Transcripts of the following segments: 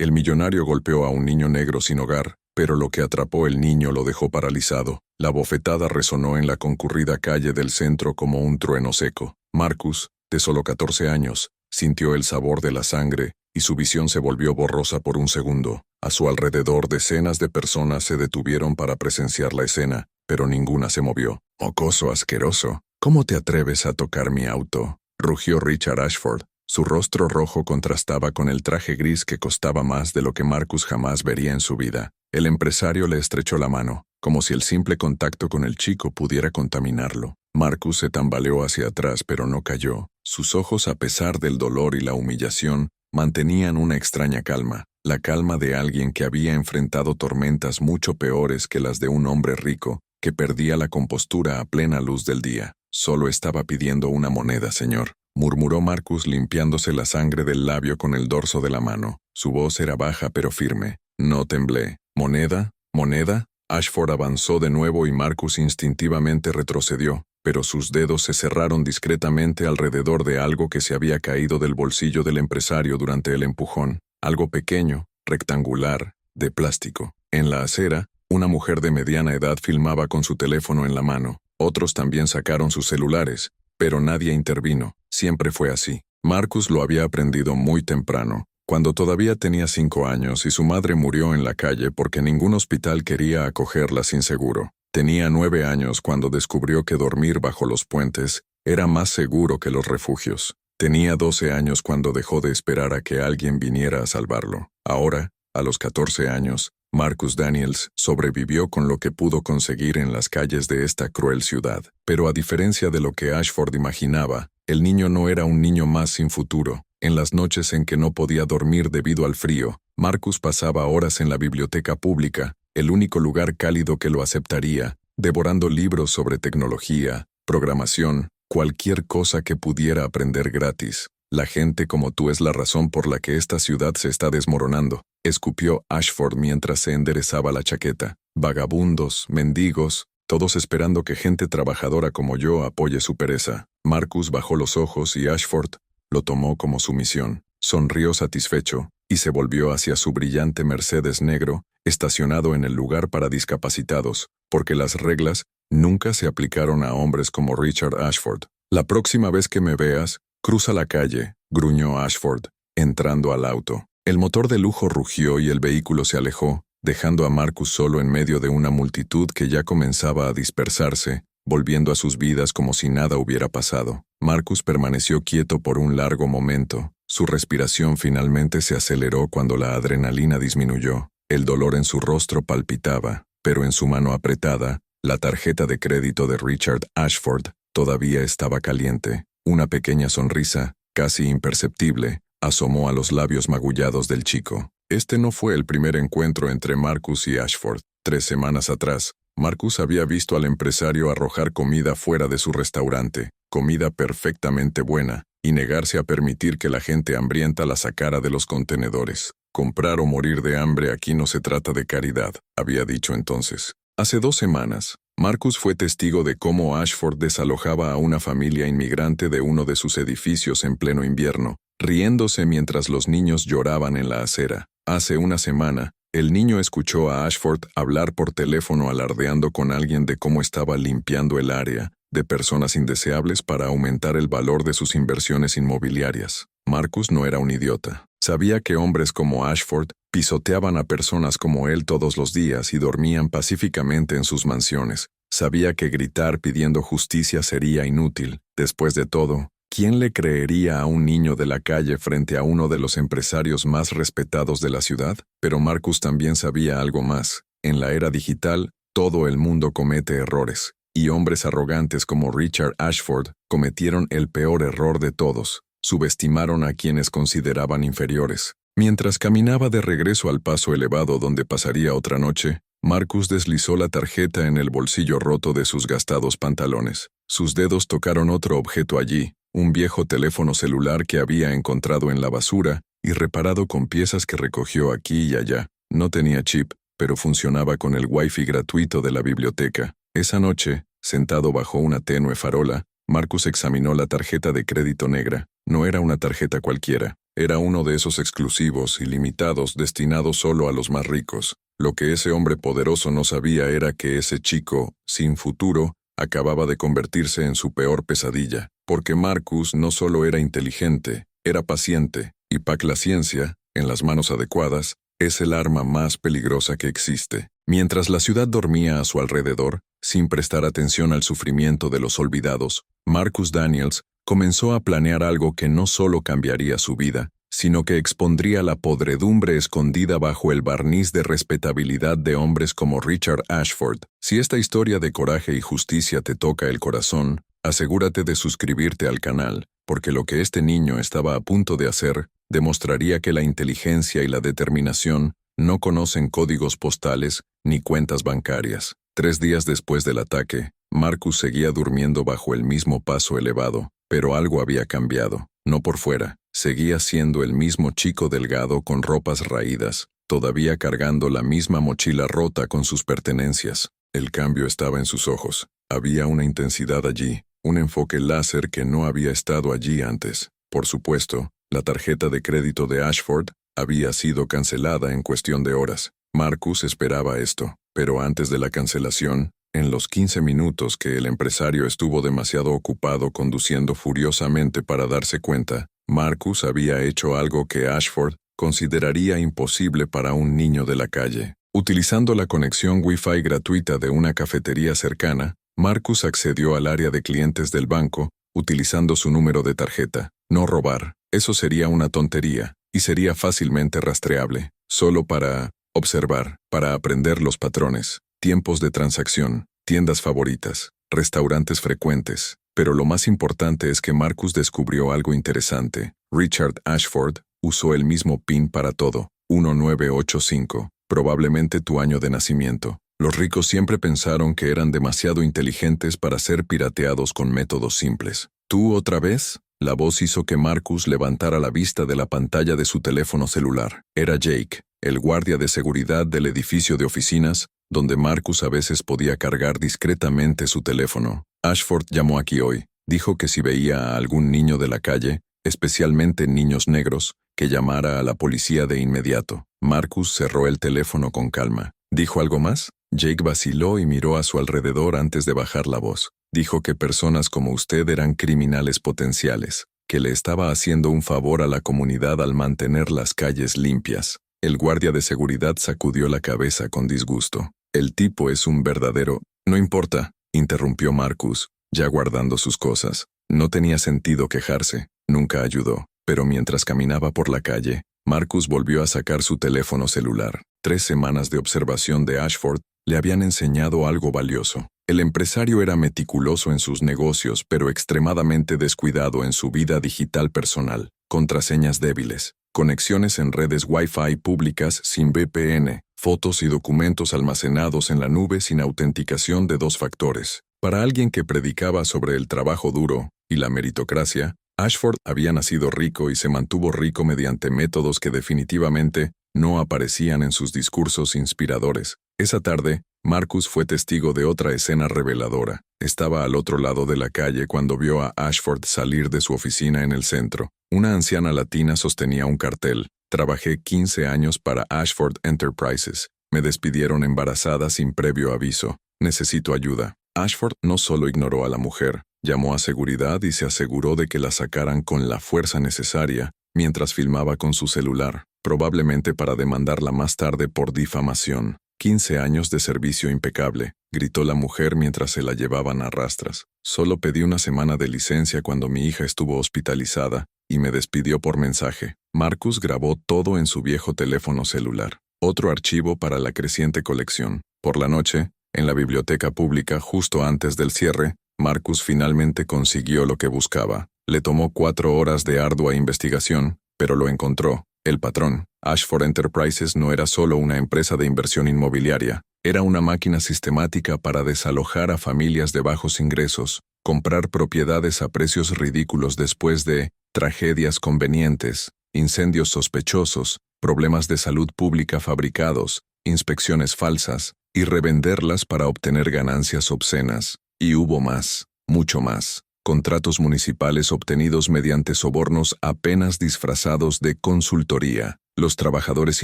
El millonario golpeó a un niño negro sin hogar, pero lo que atrapó el niño lo dejó paralizado. La bofetada resonó en la concurrida calle del centro como un trueno seco. Marcus, de solo 14 años, sintió el sabor de la sangre y su visión se volvió borrosa por un segundo. A su alrededor decenas de personas se detuvieron para presenciar la escena, pero ninguna se movió. «Mocoso asqueroso, ¿cómo te atreves a tocar mi auto?», rugió Richard Ashford. Su rostro rojo contrastaba con el traje gris que costaba más de lo que Marcus jamás vería en su vida. El empresario le estrechó la mano, como si el simple contacto con el chico pudiera contaminarlo. Marcus se tambaleó hacia atrás, pero no cayó. Sus ojos, a pesar del dolor y la humillación, mantenían una extraña calma, la calma de alguien que había enfrentado tormentas mucho peores que las de un hombre rico, que perdía la compostura a plena luz del día. «Solo estaba pidiendo una moneda, señor», murmuró Marcus limpiándose la sangre del labio con el dorso de la mano. Su voz era baja pero firme. No temblé. «¿Moneda? ¿Moneda?». Ashford avanzó de nuevo y Marcus instintivamente retrocedió, pero sus dedos se cerraron discretamente alrededor de algo que se había caído del bolsillo del empresario durante el empujón. Algo pequeño, rectangular, de plástico. En la acera, una mujer de mediana edad filmaba con su teléfono en la mano. Otros también sacaron sus celulares, pero nadie intervino. Siempre fue así. Marcus lo había aprendido muy temprano, cuando todavía tenía 5 años y su madre murió en la calle porque ningún hospital quería acogerla sin seguro. Tenía 9 años cuando descubrió que dormir bajo los puentes era más seguro que los refugios. Tenía 12 años cuando dejó de esperar a que alguien viniera a salvarlo. Ahora, a los 14 años, Marcus Daniels sobrevivió con lo que pudo conseguir en las calles de esta cruel ciudad. Pero a diferencia de lo que Ashford imaginaba, el niño no era un niño más sin futuro. En las noches en que no podía dormir debido al frío, Marcus pasaba horas en la biblioteca pública, el único lugar cálido que lo aceptaría, devorando libros sobre tecnología, programación, cualquier cosa que pudiera aprender gratis. «La gente como tú es la razón por la que esta ciudad se está desmoronando», escupió Ashford mientras se enderezaba la chaqueta. «Vagabundos, mendigos, todos esperando que gente trabajadora como yo apoye su pereza». Marcus bajó los ojos y Ashford lo tomó como su misión. Sonrió satisfecho y se volvió hacia su brillante Mercedes negro, estacionado en el lugar para discapacitados, porque las reglas nunca se aplicaron a hombres como Richard Ashford. «La próxima vez que me veas, cruza la calle», gruñó Ashford, entrando al auto. El motor de lujo rugió y el vehículo se alejó, dejando a Marcus solo en medio de una multitud que ya comenzaba a dispersarse, volviendo a sus vidas como si nada hubiera pasado. Marcus permaneció quieto por un largo momento. Su respiración finalmente se aceleró cuando la adrenalina disminuyó. El dolor en su rostro palpitaba, pero en su mano apretada, la tarjeta de crédito de Richard Ashford todavía estaba caliente. Una pequeña sonrisa, casi imperceptible, asomó a los labios magullados del chico. Este no fue el primer encuentro entre Marcus y Ashford. 3 semanas atrás, Marcus había visto al empresario arrojar comida fuera de su restaurante, comida perfectamente buena, y negarse a permitir que la gente hambrienta la sacara de los contenedores. «Comprar o morir de hambre aquí no se trata de caridad», había dicho entonces. Hace 2 semanas, Marcus fue testigo de cómo Ashford desalojaba a una familia inmigrante de uno de sus edificios en pleno invierno, riéndose mientras los niños lloraban en la acera. Hace una semana, el niño escuchó a Ashford hablar por teléfono alardeando con alguien de cómo estaba limpiando el área de personas indeseables para aumentar el valor de sus inversiones inmobiliarias. Marcus no era un idiota. Sabía que hombres como Ashford pisoteaban a personas como él todos los días y dormían pacíficamente en sus mansiones. Sabía que gritar pidiendo justicia sería inútil. Después de todo, ¿quién le creería a un niño de la calle frente a uno de los empresarios más respetados de la ciudad? Pero Marcus también sabía algo más. En la era digital, todo el mundo comete errores, y hombres arrogantes como Richard Ashford cometieron el peor error de todos. Subestimaron a quienes consideraban inferiores. Mientras caminaba de regreso al paso elevado donde pasaría otra noche, Marcus deslizó la tarjeta en el bolsillo roto de sus gastados pantalones. Sus dedos tocaron otro objeto allí, un viejo teléfono celular que había encontrado en la basura y reparado con piezas que recogió aquí y allá. No tenía chip, pero funcionaba con el Wi-Fi gratuito de la biblioteca. Esa noche, sentado bajo una tenue farola, Marcus examinó la tarjeta de crédito negra. No era una tarjeta cualquiera. Era uno de esos exclusivos y limitados destinados solo a los más ricos. Lo que ese hombre poderoso no sabía era que ese chico, sin futuro, acababa de convertirse en su peor pesadilla, porque Marcus no solo era inteligente, era paciente, y la ciencia, en las manos adecuadas, es el arma más peligrosa que existe. Mientras la ciudad dormía a su alrededor, sin prestar atención al sufrimiento de los olvidados, Marcus Daniels comenzó a planear algo que no solo cambiaría su vida, sino que expondría la podredumbre escondida bajo el barniz de respetabilidad de hombres como Richard Ashford. Si esta historia de coraje y justicia te toca el corazón, asegúrate de suscribirte al canal, porque lo que este niño estaba a punto de hacer demostraría que la inteligencia y la determinación no conocen códigos postales ni cuentas bancarias. 3 días después del ataque, Marcus seguía durmiendo bajo el mismo paso elevado, pero algo había cambiado. No por fuera, seguía siendo el mismo chico delgado con ropas raídas, todavía cargando la misma mochila rota con sus pertenencias. El cambio estaba en sus ojos. Había una intensidad allí, un enfoque láser que no había estado allí antes. Por supuesto, la tarjeta de crédito de Ashford había sido cancelada en cuestión de horas. Marcus esperaba esto, pero antes de la cancelación, en los 15 minutos que el empresario estuvo demasiado ocupado conduciendo furiosamente para darse cuenta, Marcus había hecho algo que Ashford consideraría imposible para un niño de la calle. Utilizando la conexión Wi-Fi gratuita de una cafetería cercana, Marcus accedió al área de clientes del banco, utilizando su número de tarjeta. No robar, eso sería una tontería, y sería fácilmente rastreable, solo para observar, para aprender los patrones, tiempos de transacción, tiendas favoritas, restaurantes frecuentes. Pero lo más importante es que Marcus descubrió algo interesante. Richard Ashford usó el mismo PIN para todo, 1985, probablemente tu año de nacimiento. Los ricos siempre pensaron que eran demasiado inteligentes para ser pirateados con métodos simples. ¿Tú otra vez? La voz hizo que Marcus levantara la vista de la pantalla de su teléfono celular. Era Jake, el guardia de seguridad del edificio de oficinas, donde Marcus a veces podía cargar discretamente su teléfono. Ashford llamó aquí hoy. Dijo que si veía a algún niño de la calle, especialmente niños negros, que llamara a la policía de inmediato. Marcus cerró el teléfono con calma. ¿Dijo algo más? Jake vaciló y miró a su alrededor antes de bajar la voz. Dijo que personas como usted eran criminales potenciales, que le estaba haciendo un favor a la comunidad al mantener las calles limpias. El guardia de seguridad sacudió la cabeza con disgusto. El tipo es un verdadero... No importa, interrumpió Marcus, ya guardando sus cosas. No tenía sentido quejarse, nunca ayudó. Pero mientras caminaba por la calle, Marcus volvió a sacar su teléfono celular. 3 semanas de observación de Ashford le habían enseñado algo valioso. El empresario era meticuloso en sus negocios, pero extremadamente descuidado en su vida digital personal. Contraseñas débiles, conexiones en redes Wi-Fi públicas sin VPN, fotos y documentos almacenados en la nube sin autenticación de 2 factores. Para alguien que predicaba sobre el trabajo duro y la meritocracia, Ashford había nacido rico y se mantuvo rico mediante métodos que definitivamente no aparecían en sus discursos inspiradores. Esa tarde, Marcus fue testigo de otra escena reveladora. Estaba al otro lado de la calle cuando vio a Ashford salir de su oficina en el centro. Una anciana latina sostenía un cartel. Trabajé 15 años para Ashford Enterprises. Me despidieron embarazada sin previo aviso. Necesito ayuda. Ashford no solo ignoró a la mujer, llamó a seguridad y se aseguró de que la sacaran con la fuerza necesaria mientras filmaba con su celular, probablemente para demandarla más tarde por difamación. 15 años de servicio impecable, gritó la mujer mientras se la llevaban a rastras. Solo pedí una semana de licencia cuando mi hija estuvo hospitalizada y me despidió por mensaje. Marcus grabó todo en su viejo teléfono celular. Otro archivo para la creciente colección. Por la noche, en la biblioteca pública justo antes del cierre, Marcus finalmente consiguió lo que buscaba. Le tomó 4 horas de ardua investigación, pero lo encontró. El patrón, Ashford Enterprises, no era solo una empresa de inversión inmobiliaria, era una máquina sistemática para desalojar a familias de bajos ingresos, comprar propiedades a precios ridículos después de tragedias convenientes, incendios sospechosos, problemas de salud pública fabricados, inspecciones falsas, y revenderlas para obtener ganancias obscenas. Y hubo más, mucho más. contratos municipales obtenidos mediante sobornos apenas disfrazados de consultoría. Los trabajadores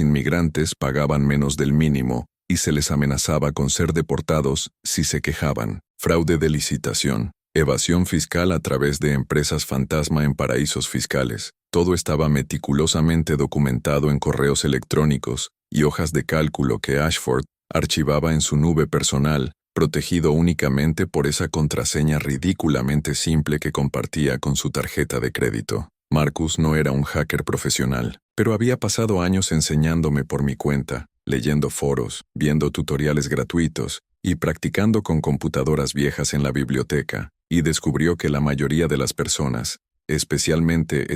inmigrantes pagaban menos del mínimo y se les amenazaba con ser deportados si se quejaban. Fraude de licitación. Evasión fiscal a través de empresas fantasma en paraísos fiscales. Todo estaba meticulosamente documentado en correos electrónicos y hojas de cálculo que Ashford archivaba en su nube personal, protegido únicamente por esa contraseña ridículamente simple que compartía con su tarjeta de crédito. Marcus no era un hacker profesional, pero había pasado años enseñándome por mi cuenta, leyendo foros, viendo tutoriales gratuitos y practicando con computadoras viejas en la biblioteca, y descubrió que la mayoría de las personas, especialmente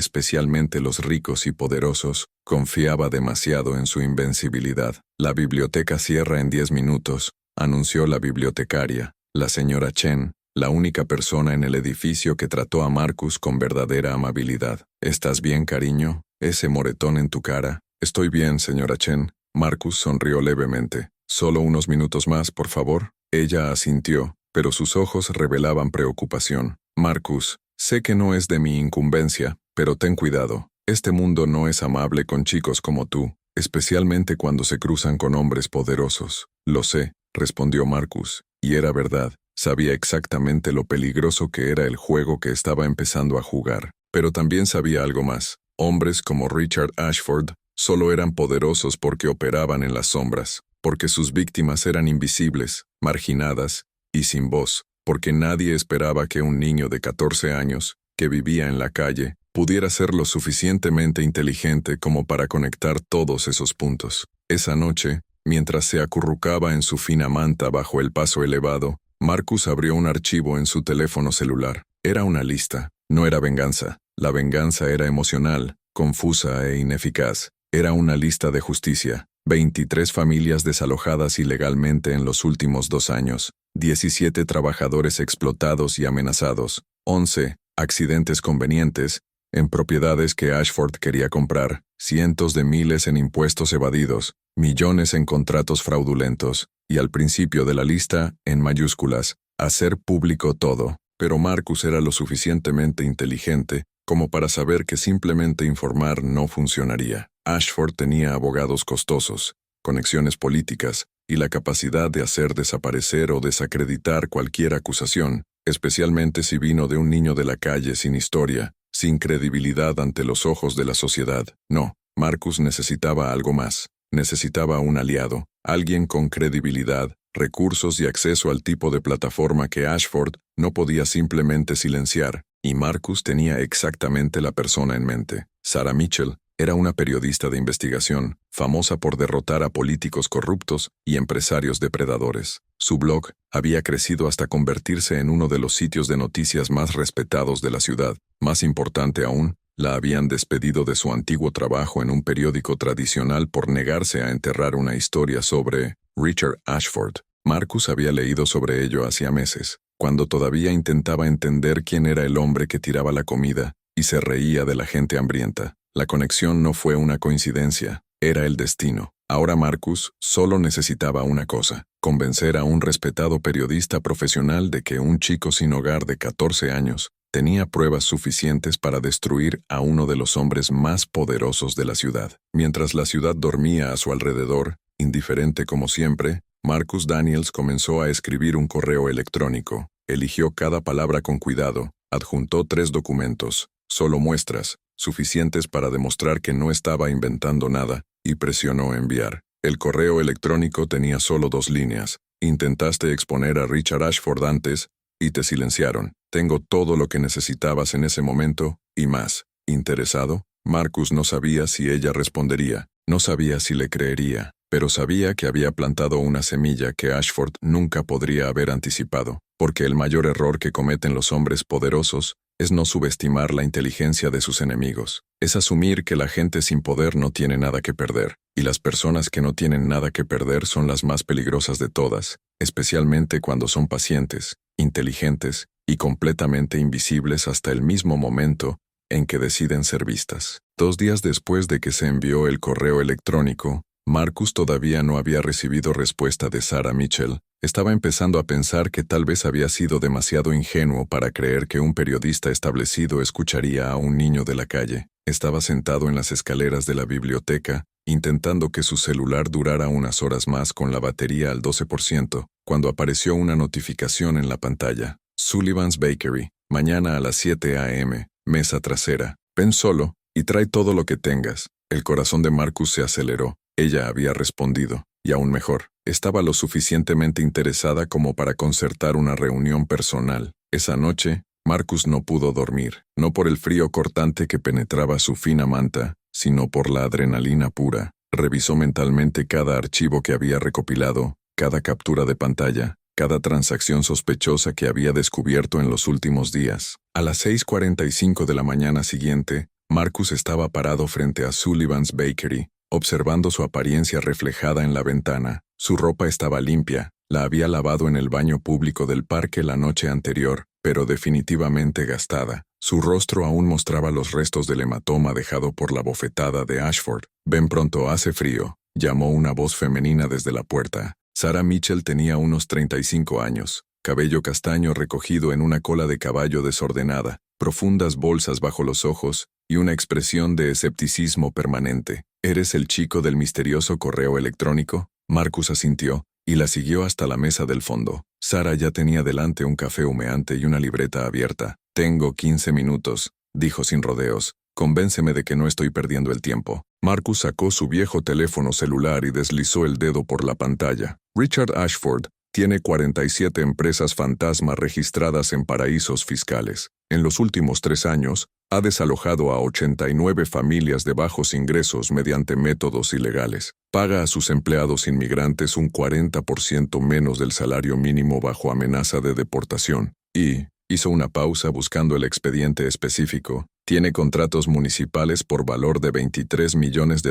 los ricos y poderosos, confiaba demasiado en su invencibilidad. La biblioteca cierra en 10 minutos, anunció la bibliotecaria, la señora Chen, la única persona en el edificio que trató a Marcus con verdadera amabilidad. ¿Estás bien, cariño? ¿Ese moretón en tu cara? Estoy bien, señora Chen. Marcus sonrió levemente. ¿Solo unos minutos más, por favor? Ella asintió, pero sus ojos revelaban preocupación. Marcus, sé que no es de mi incumbencia, pero ten cuidado. Este mundo no es amable con chicos como tú, especialmente cuando se cruzan con hombres poderosos. Lo sé, respondió Marcus, y era verdad. Sabía exactamente lo peligroso que era el juego que estaba empezando a jugar. Pero también sabía algo más. Hombres como Richard Ashford solo eran poderosos porque operaban en las sombras, porque sus víctimas eran invisibles, marginadas y sin voz, porque nadie esperaba que un niño de 14 años, que vivía en la calle, pudiera ser lo suficientemente inteligente como para conectar todos esos puntos. Esa noche, mientras se acurrucaba en su fina manta bajo el paso elevado, Marcus abrió un archivo en su teléfono celular. Era una lista, no era venganza. La venganza era emocional, confusa e ineficaz. Era una lista de justicia. 23 familias desalojadas ilegalmente en los últimos 2 años, 17 trabajadores explotados y amenazados, 11 accidentes convenientes en propiedades que Ashford quería comprar, cientos de miles en impuestos evadidos, millones en contratos fraudulentos, y al principio de la lista, en mayúsculas, hacer público todo. Pero Marcus era lo suficientemente inteligente como para saber que simplemente informar no funcionaría. Ashford tenía abogados costosos, conexiones políticas y la capacidad de hacer desaparecer o desacreditar cualquier acusación, especialmente si vino de un niño de la calle sin historia, sin credibilidad ante los ojos de la sociedad. No, Marcus necesitaba algo más. Necesitaba un aliado, alguien con credibilidad, recursos y acceso al tipo de plataforma que Ashford no podía simplemente silenciar, y Marcus tenía exactamente la persona en mente. Sarah Mitchell era una periodista de investigación, famosa por derrotar a políticos corruptos y empresarios depredadores. Su blog había crecido hasta convertirse en uno de los sitios de noticias más respetados de la ciudad. Más importante aún, la habían despedido de su antiguo trabajo en un periódico tradicional por negarse a enterrar una historia sobre Richard Ashford. Marcus había leído sobre ello hacía meses, cuando todavía intentaba entender quién era el hombre que tiraba la comida y se reía de la gente hambrienta. La conexión no fue una coincidencia, era el destino. Ahora Marcus solo necesitaba una cosa: convencer a un respetado periodista profesional de que un chico sin hogar de 14 años tenía pruebas suficientes para destruir a uno de los hombres más poderosos de la ciudad. Mientras la ciudad dormía a su alrededor, indiferente como siempre, Marcus Daniels comenzó a escribir un correo electrónico. Eligió cada palabra con cuidado, adjuntó 3 documentos, solo muestras, suficientes para demostrar que no estaba inventando nada, y presionó enviar. El correo electrónico tenía solo 2 líneas. Intentaste exponer a Richard Ashford antes, y te silenciaron. Tengo todo lo que necesitabas en ese momento, y más. ¿Interesado? Marcus no sabía si ella respondería, no sabía si le creería, pero sabía que había plantado una semilla que Ashford nunca podría haber anticipado, porque el mayor error que cometen los hombres poderosos es no subestimar la inteligencia de sus enemigos. Es asumir que la gente sin poder no tiene nada que perder, y las personas que no tienen nada que perder son las más peligrosas de todas, especialmente cuando son pacientes, inteligentes y completamente invisibles hasta el mismo momento en que deciden ser vistas. 2 días después de que se envió el correo electrónico, Marcus todavía no había recibido respuesta de Sarah Mitchell. Estaba empezando a pensar que tal vez había sido demasiado ingenuo para creer que un periodista establecido escucharía a un niño de la calle. Estaba sentado en las escaleras de la biblioteca, intentando que su celular durara unas horas más con la batería al 12%, cuando apareció una notificación en la pantalla. Sullivan's Bakery, mañana a las 7 a.m., mesa trasera. Ven solo y trae todo lo que tengas. El corazón de Marcus se aceleró. Ella había respondido. Y aún mejor, estaba lo suficientemente interesada como para concertar una reunión personal. Esa noche, Marcus no pudo dormir, no por el frío cortante que penetraba su fina manta, sino por la adrenalina pura. Revisó mentalmente cada archivo que había recopilado, cada captura de pantalla, cada transacción sospechosa que había descubierto en los últimos días. A las 6:45 de la mañana siguiente, Marcus estaba parado frente a Sullivan's Bakery, observando su apariencia reflejada en la ventana. Su ropa estaba limpia, la había lavado en el baño público del parque la noche anterior, pero definitivamente gastada. Su rostro aún mostraba los restos del hematoma dejado por la bofetada de Ashford. «Ven pronto, hace frío», llamó una voz femenina desde la puerta. Sarah Mitchell tenía unos 35 años, cabello castaño recogido en una cola de caballo desordenada, profundas bolsas bajo los ojos y una expresión de escepticismo permanente. «¿Eres el chico del misterioso correo electrónico?». Marcus asintió y la siguió hasta la mesa del fondo. Sarah ya tenía delante un café humeante y una libreta abierta. «Tengo 15 minutos», dijo sin rodeos. «Convénceme de que no estoy perdiendo el tiempo». Marcus sacó su viejo teléfono celular y deslizó el dedo por la pantalla. «Richard Ashford tiene 47 empresas fantasma registradas en paraísos fiscales. En los últimos 3 años, ha desalojado a 89 familias de bajos ingresos mediante métodos ilegales. Paga a sus empleados inmigrantes un 40% menos del salario mínimo bajo amenaza de deportación. Y», hizo una pausa buscando el expediente específico, «tiene contratos municipales por valor de $23 millones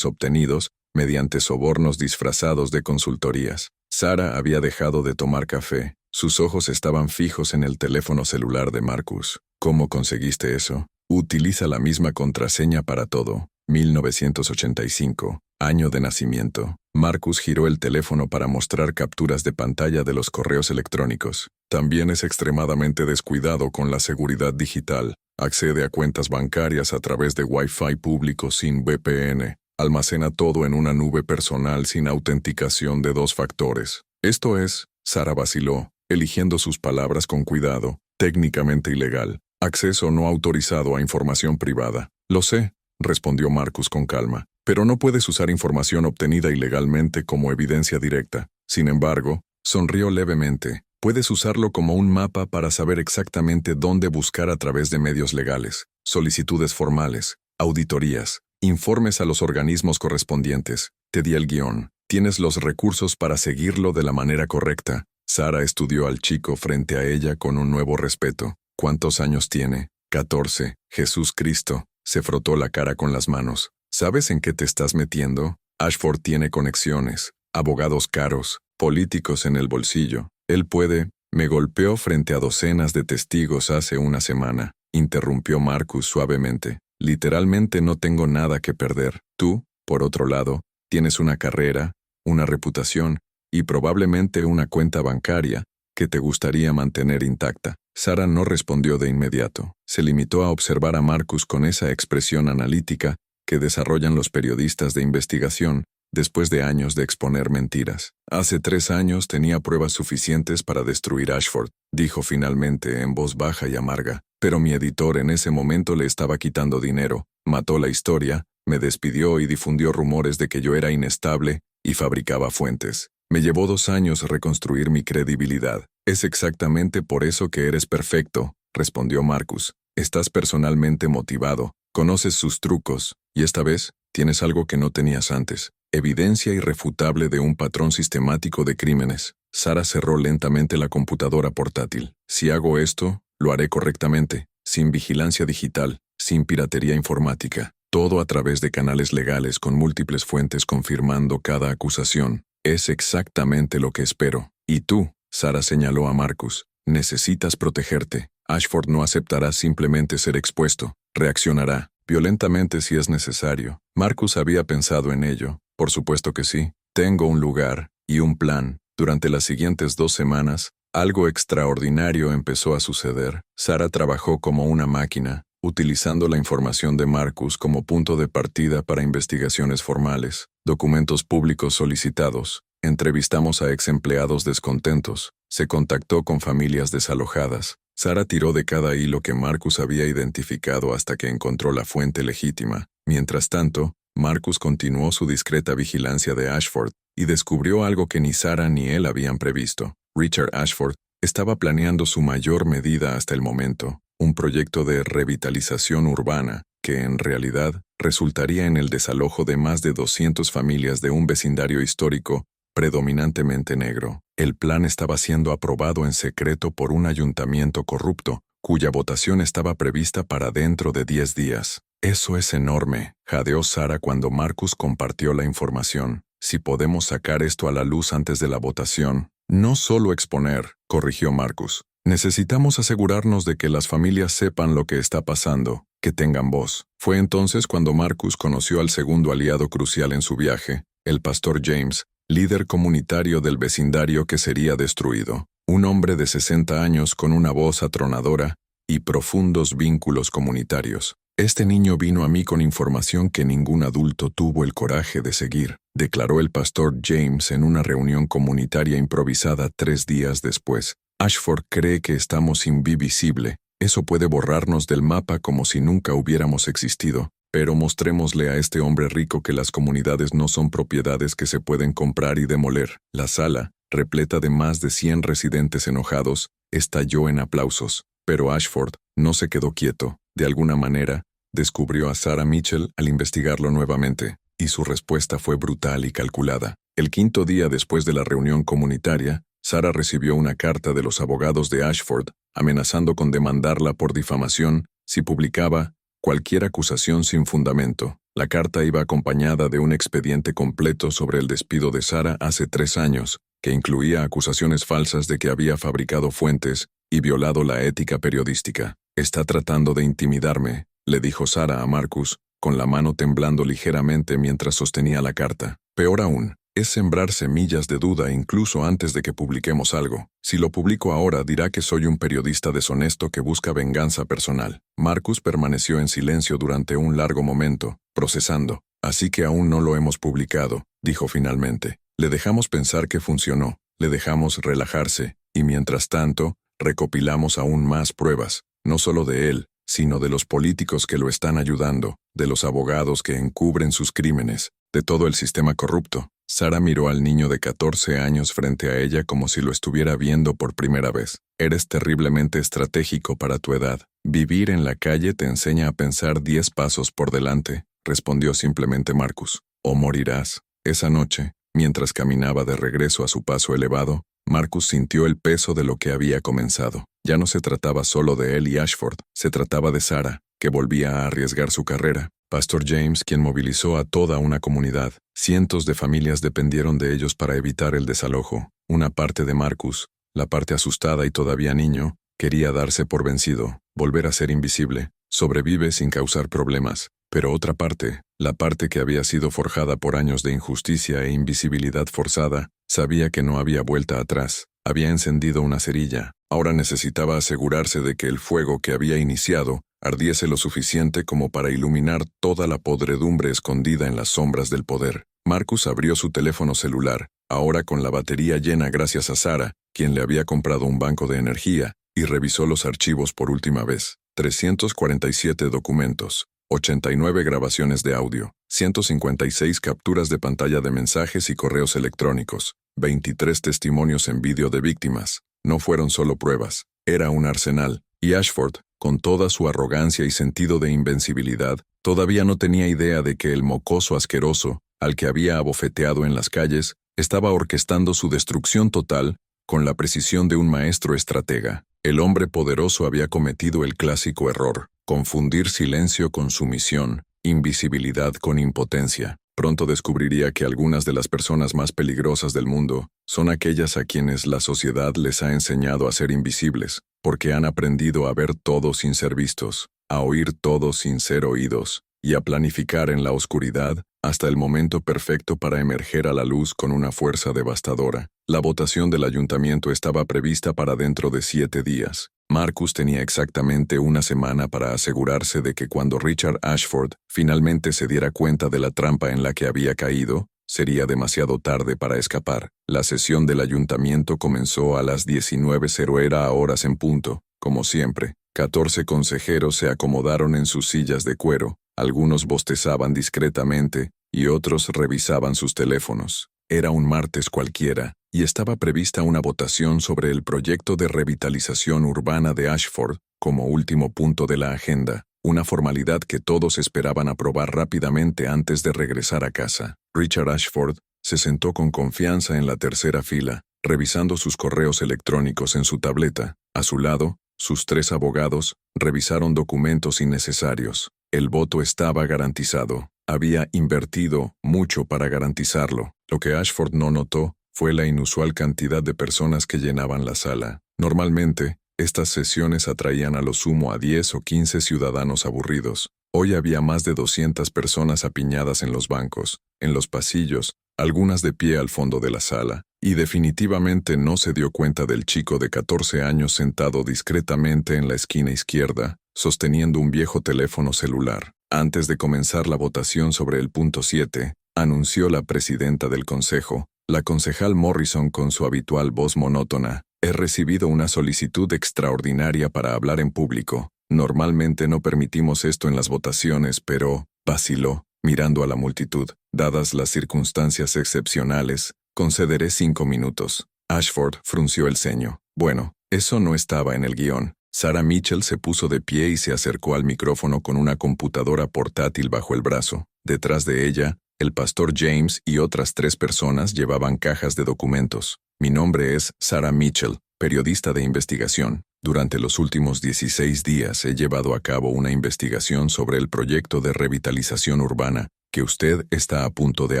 obtenidos mediante sobornos disfrazados de consultorías». Sarah había dejado de tomar café. Sus ojos estaban fijos en el teléfono celular de Marcus. «¿Cómo conseguiste eso?». «Utiliza la misma contraseña para todo. 1985, año de nacimiento». Marcus giró el teléfono para mostrar capturas de pantalla de los correos electrónicos. «También es extremadamente descuidado con la seguridad digital. Accede a cuentas bancarias a través de Wi-Fi público sin VPN. Almacena todo en una nube personal sin autenticación de 2 factores. Esto es», Sarah vaciló, eligiendo sus palabras con cuidado, «técnicamente ilegal. Acceso no autorizado a información privada». «Lo sé», respondió Marcus con calma, «pero no puedes usar información obtenida ilegalmente como evidencia directa. Sin embargo», sonrió levemente, «puedes usarlo como un mapa para saber exactamente dónde buscar a través de medios legales, solicitudes formales, auditorías, informes a los organismos correspondientes. Te di el guión. Tienes los recursos para seguirlo de la manera correcta». Sarah estudió al chico frente a ella con un nuevo respeto. «¿Cuántos años tiene?». «14. Jesús Cristo». Se frotó la cara con las manos. «¿Sabes en qué te estás metiendo? Ashford tiene conexiones, abogados caros, políticos en el bolsillo. Él puede». «Me golpeó frente a docenas de testigos hace una semana», interrumpió Marcus suavemente. «Literalmente no tengo nada que perder. Tú, por otro lado, tienes una carrera, una reputación y probablemente una cuenta bancaria que te gustaría mantener intacta». Sarah no respondió de inmediato. Se limitó a observar a Marcus con esa expresión analítica que desarrollan los periodistas de investigación después de años de exponer mentiras. «Hace 3 años tenía pruebas suficientes para destruir Ashford», dijo finalmente en voz baja y amarga. «Pero mi editor en ese momento le estaba quitando dinero, mató la historia, me despidió y difundió rumores de que yo era inestable y fabricaba fuentes. Me llevó 2 años reconstruir mi credibilidad». «Es exactamente por eso que eres perfecto», respondió Marcus. «Estás personalmente motivado, conoces sus trucos, y esta vez tienes algo que no tenías antes. Evidencia irrefutable de un patrón sistemático de crímenes». Sarah cerró lentamente la computadora portátil. «Si hago esto, lo haré correctamente, sin vigilancia digital, sin piratería informática. Todo a través de canales legales con múltiples fuentes confirmando cada acusación. Es exactamente lo que espero. Y tú», Sarah señaló a Marcus, «necesitas protegerte. Ashford no aceptará simplemente ser expuesto. Reaccionará, violentamente si es necesario». Marcus había pensado en ello. «Por supuesto que sí. Tengo un lugar y un plan. Durante las siguientes 2 semanas, algo extraordinario empezó a suceder. Sarah trabajó como una máquina, utilizando la información de Marcus como punto de partida para investigaciones formales, documentos públicos solicitados, entrevistamos a ex empleados descontentos, se contactó con familias desalojadas. Sarah tiró de cada hilo que Marcus había identificado hasta que encontró la fuente legítima. Mientras tanto, Marcus continuó su discreta vigilancia de Ashford y descubrió algo que ni Sarah ni él habían previsto. Richard Ashford estaba planeando su mayor medida hasta el momento, un proyecto de revitalización urbana que en realidad resultaría en el desalojo de más de 200 familias de un vecindario histórico predominantemente negro. El plan estaba siendo aprobado en secreto por un ayuntamiento corrupto, cuya votación estaba prevista para dentro de 10 días. Eso es enorme, jadeó Sarah cuando Marcus compartió la información. Si podemos sacar esto a la luz antes de la votación. No solo exponer, corrigió Marcus. Necesitamos asegurarnos de que las familias sepan lo que está pasando, que tengan voz. Fue entonces cuando Marcus conoció al segundo aliado crucial en su viaje, el pastor James, líder comunitario del vecindario que sería destruido. Un hombre de 60 años con una voz atronadora y profundos vínculos comunitarios. Este niño vino a mí con información que ningún adulto tuvo el coraje de seguir, declaró el pastor James en una reunión comunitaria improvisada 3 días después. Ashford cree que estamos invisible. Eso puede borrarnos del mapa como si nunca hubiéramos existido. Pero mostrémosle a este hombre rico que las comunidades no son propiedades que se pueden comprar y demoler. La sala, repleta de más de 100 residentes enojados, estalló en aplausos. Pero Ashford no se quedó quieto. De alguna manera, descubrió a Sarah Mitchell al investigarlo nuevamente, y su respuesta fue brutal y calculada. El 5º día después de la reunión comunitaria, Sarah recibió una carta de los abogados de Ashford, amenazando con demandarla por difamación si publicaba cualquier acusación sin fundamento. La carta iba acompañada de un expediente completo sobre el despido de Sarah hace 3 años, que incluía acusaciones falsas de que había fabricado fuentes y violado la ética periodística. «Está tratando de intimidarme», le dijo Sarah a Marcus, con la mano temblando ligeramente mientras sostenía la carta. «Peor aún, es sembrar semillas de duda incluso antes de que publiquemos algo. Si lo publico ahora, dirá que soy un periodista deshonesto que busca venganza personal». Marcus permaneció en silencio durante un largo momento, procesando. «Así que aún no lo hemos publicado», dijo finalmente. «Le dejamos pensar que funcionó, le dejamos relajarse, y mientras tanto, recopilamos aún más pruebas, no solo de él, sino de los políticos que lo están ayudando, de los abogados que encubren sus crímenes, de todo el sistema corrupto». Sarah miró al niño de 14 años frente a ella como si lo estuviera viendo por primera vez. «Eres terriblemente estratégico para tu edad. Vivir en la calle te enseña a pensar 10 pasos por delante», respondió simplemente Marcus. «O morirás». Esa noche, mientras caminaba de regreso a su paso elevado, Marcus sintió el peso de lo que había comenzado. Ya no se trataba solo de él y Ashford, se trataba de Sarah, que volvía a arriesgar su carrera. Pastor James, quien movilizó a toda una comunidad. Cientos de familias dependieron de ellos para evitar el desalojo. Una parte de Marcus, la parte asustada y todavía niño, quería darse por vencido, volver a ser invisible. Sobrevive sin causar problemas. Pero otra parte, la parte que había sido forjada por años de injusticia e invisibilidad forzada, sabía que no había vuelta atrás. Había encendido una cerilla. Ahora necesitaba asegurarse de que el fuego que había iniciado ardiese lo suficiente como para iluminar toda la podredumbre escondida en las sombras del poder. Marcus abrió su teléfono celular, ahora con la batería llena gracias a Sarah, quien le había comprado un banco de energía, y revisó los archivos por última vez. 347 documentos, 89 grabaciones de audio, 156 capturas de pantalla de mensajes y correos electrónicos, 23 testimonios en vídeo de víctimas. No fueron solo pruebas, era un arsenal, y Ashford, con toda su arrogancia y sentido de invencibilidad, todavía no tenía idea de que el mocoso asqueroso, al que había abofeteado en las calles, estaba orquestando su destrucción total con la precisión de un maestro estratega. El hombre poderoso había cometido el clásico error: confundir silencio con sumisión, invisibilidad con impotencia. Pronto descubriría que algunas de las personas más peligrosas del mundo son aquellas a quienes la sociedad les ha enseñado a ser invisibles, porque han aprendido a ver todo sin ser vistos, a oír todo sin ser oídos, y a planificar en la oscuridad hasta el momento perfecto para emerger a la luz con una fuerza devastadora. La votación del ayuntamiento estaba prevista para dentro de 7 días. Marcus tenía exactamente una semana para asegurarse de que cuando Richard Ashford finalmente se diera cuenta de la trampa en la que había caído, sería demasiado tarde para escapar. La sesión del ayuntamiento comenzó a las 19:00 horas en punto, como siempre. 14 consejeros se acomodaron en sus sillas de cuero, algunos bostezaban discretamente y otros revisaban sus teléfonos. Era un martes cualquiera, y estaba prevista una votación sobre el proyecto de revitalización urbana de Ashford como último punto de la agenda, una formalidad que todos esperaban aprobar rápidamente antes de regresar a casa. Richard Ashford se sentó con confianza en la tercera fila, revisando sus correos electrónicos en su tableta. A su lado, sus 3 abogados revisaron documentos innecesarios. El voto estaba garantizado. Había invertido mucho para garantizarlo. Lo que Ashford no notó fue la inusual cantidad de personas que llenaban la sala. Normalmente, estas sesiones atraían a lo sumo a 10 o 15 ciudadanos aburridos. Hoy había más de 200 personas apiñadas en los bancos, en los pasillos, algunas de pie al fondo de la sala, y definitivamente no se dio cuenta del chico de 14 años sentado discretamente en la esquina izquierda, sosteniendo un viejo teléfono celular. Antes de comenzar la votación sobre el punto 7, anunció la presidenta del consejo, la concejal Morrison con su habitual voz monótona: «He recibido una solicitud extraordinaria para hablar en público. Normalmente no permitimos esto en las votaciones, pero», vaciló, mirando a la multitud, «dadas las circunstancias excepcionales, concederé 5 minutos». Ashford frunció el ceño. Bueno, eso no estaba en el guión. Sarah Mitchell se puso de pie y se acercó al micrófono con una computadora portátil bajo el brazo. Detrás de ella, el pastor James y otras 3 personas llevaban cajas de documentos. «Mi nombre es Sarah Mitchell, periodista de investigación. Durante los últimos 16 días he llevado a cabo una investigación sobre el proyecto de revitalización urbana que usted está a punto de